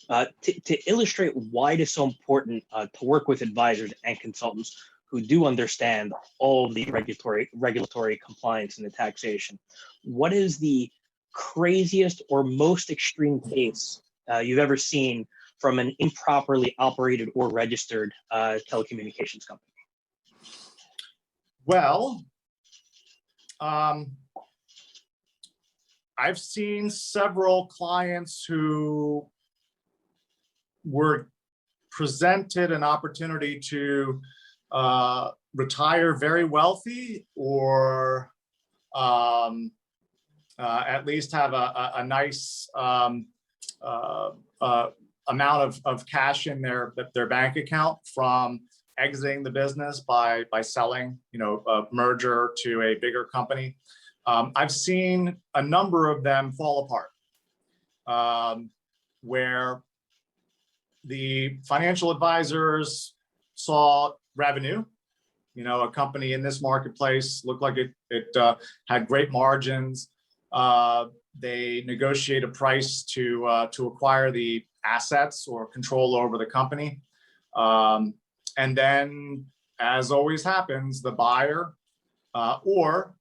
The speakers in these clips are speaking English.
To illustrate why it is so important to work with advisors and consultants who do understand all of the regulatory compliance and the taxation, what is the craziest or most extreme case you've ever seen from an improperly operated or registered telecommunications company? Well, I've seen several clients who were presented an opportunity to retire very wealthy, or at least have a nice amount of cash in their bank account from exiting the business by selling, a merger to a bigger company. I've seen a number of them fall apart, where the financial advisors saw revenue. A company in this marketplace looked like it had great margins. They negotiate a price to acquire the assets or control over the company. And then, as always happens, the buyer or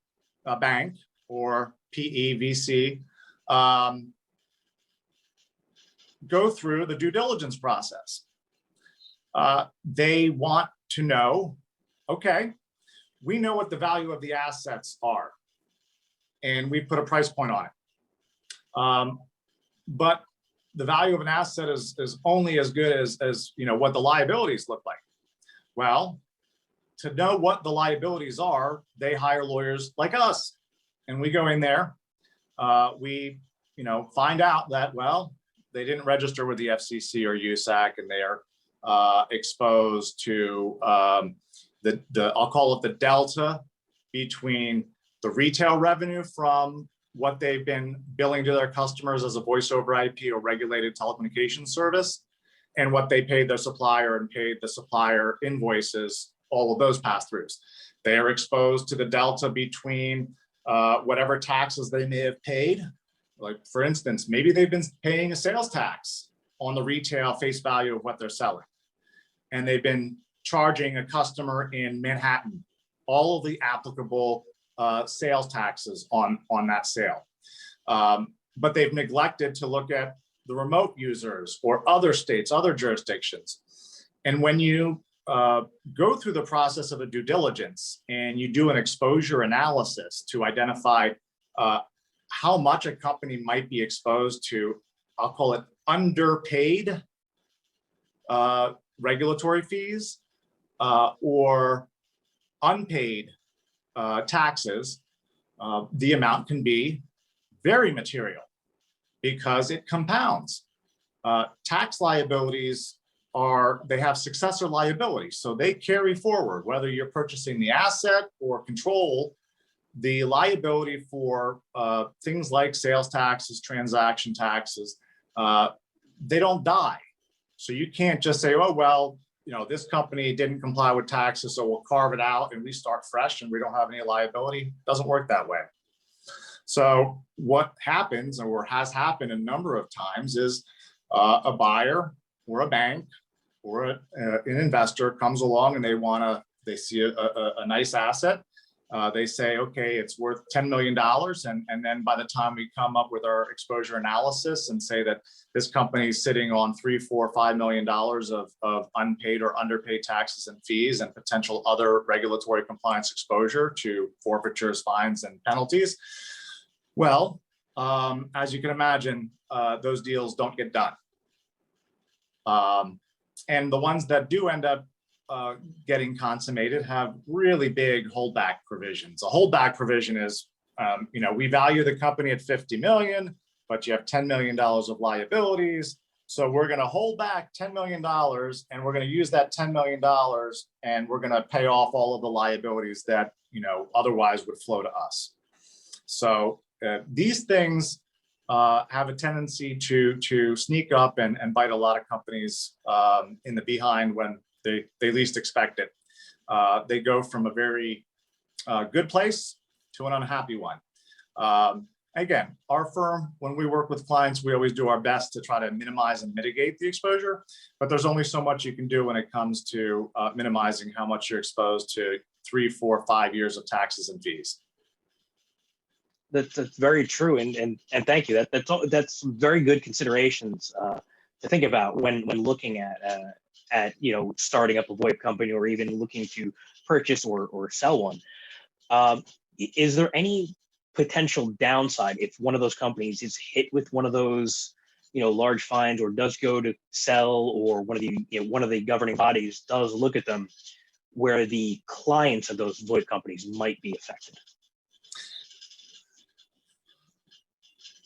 a bank or PE, VC, go through the due diligence process. They want to know, okay, we know what the value of the assets are, and we put a price point on it. But the value of an asset is only as good as what the liabilities look like. Well, to know what the liabilities are, they hire lawyers like us, and we go in there. We find out that, well, they didn't register with the FCC or USAC, and they are exposed to I'll call it the delta between the retail revenue from what they've been billing to their customers as a voice over IP or regulated telecommunications service, and what they paid their supplier and paid the supplier invoices, all of those pass-throughs. They are exposed to the delta between whatever taxes they may have paid. Like, for instance, maybe they've been paying a sales tax on the retail face value of what they're selling, and they've been charging a customer in Manhattan all of the applicable sales taxes on that sale. But they've neglected to look at the remote users or other states, other jurisdictions. And when you go through the process of a due diligence and you do an exposure analysis to identify how much a company might be exposed to, I'll call it underpaid regulatory fees or unpaid taxes, the amount can be very material because it compounds. Tax liabilities they have successor liabilities, so they carry forward, whether you're purchasing the asset or control. The liability for things like sales taxes, transaction taxes, they don't die. So you can't just say, oh, well, this company didn't comply with taxes, so we'll carve it out and we start fresh and we don't have any liability. It doesn't work that way. So what happens, or has happened a number of times, is a buyer or a bank or an investor comes along and they see a nice asset. They say, okay, it's worth $10 million. And then by the time we come up with our exposure analysis and say that this company is sitting on $3, $4, $5 million of unpaid or underpaid taxes and fees and potential other regulatory compliance exposure to forfeitures, fines, and penalties. Well, as you can imagine, those deals don't get done. And the ones that do end up getting consummated have really big holdback provisions. A holdback provision is, we value the company at 50 million, but you have $10 million of liabilities. So we're going to hold back $10 million and we're going to use that $10 million and we're going to pay off all of the liabilities that, otherwise would flow to us. So these things have a tendency to sneak up and bite a lot of companies in the behind when they least expect it. They go from a very good place to an unhappy one. Again, our firm, when we work with clients, we always do our best to try to minimize and mitigate the exposure, but there's only so much you can do when it comes to minimizing how much you're exposed to 3, 4, 5 years of taxes and fees. That's very true, and thank you. That's very good considerations to think about when looking at starting up a VoIP company or even looking to purchase or sell one. Is there any potential downside if one of those companies is hit with one of those large fines, or does go to sell, or one of the governing bodies does look at them, where the clients of those VoIP companies might be affected?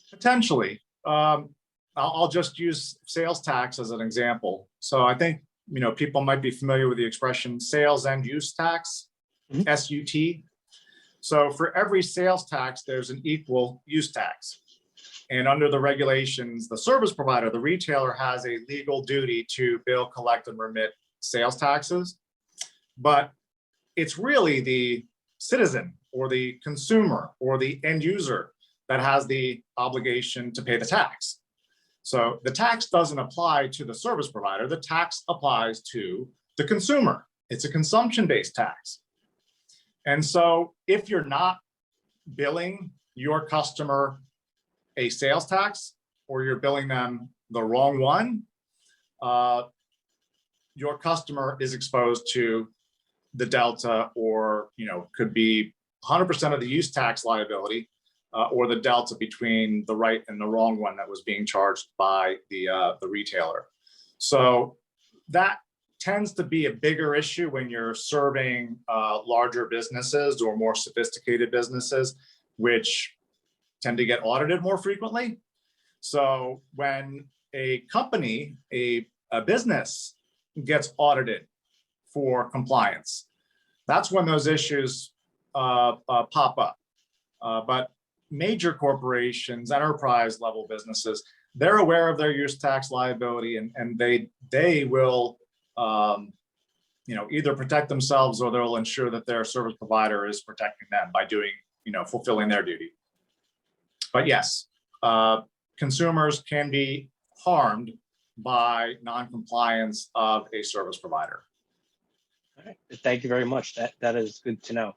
Potentially. I'll just use sales tax as an example. So I think people might be familiar with the expression sales and use tax, SUT. So for every sales tax, there's an equal use tax. And under the regulations, the service provider, the retailer, has a legal duty to bill, collect, and remit sales taxes. But it's really the citizen or the consumer or the end user that has the obligation to pay the tax. So the tax doesn't apply to the service provider. The tax applies to the consumer. It's a consumption-based tax. And so if you're not billing your customer a sales tax, or you're billing them the wrong one, your customer is exposed to the delta, or could be 100% of the use tax liability, or the delta between the right and the wrong one that was being charged by the retailer. So that tends to be a bigger issue when you're serving larger businesses or more sophisticated businesses, which tend to get audited more frequently. So when a company, a business gets audited for compliance, that's when those issues pop up. But major corporations, enterprise level businesses, they're aware of their use tax liability, and they will either protect themselves, or they'll ensure that their service provider is protecting them by doing, fulfilling their duty. But yes, consumers can be harmed by non-compliance of a service provider. All right. Thank you very much. That is good to know.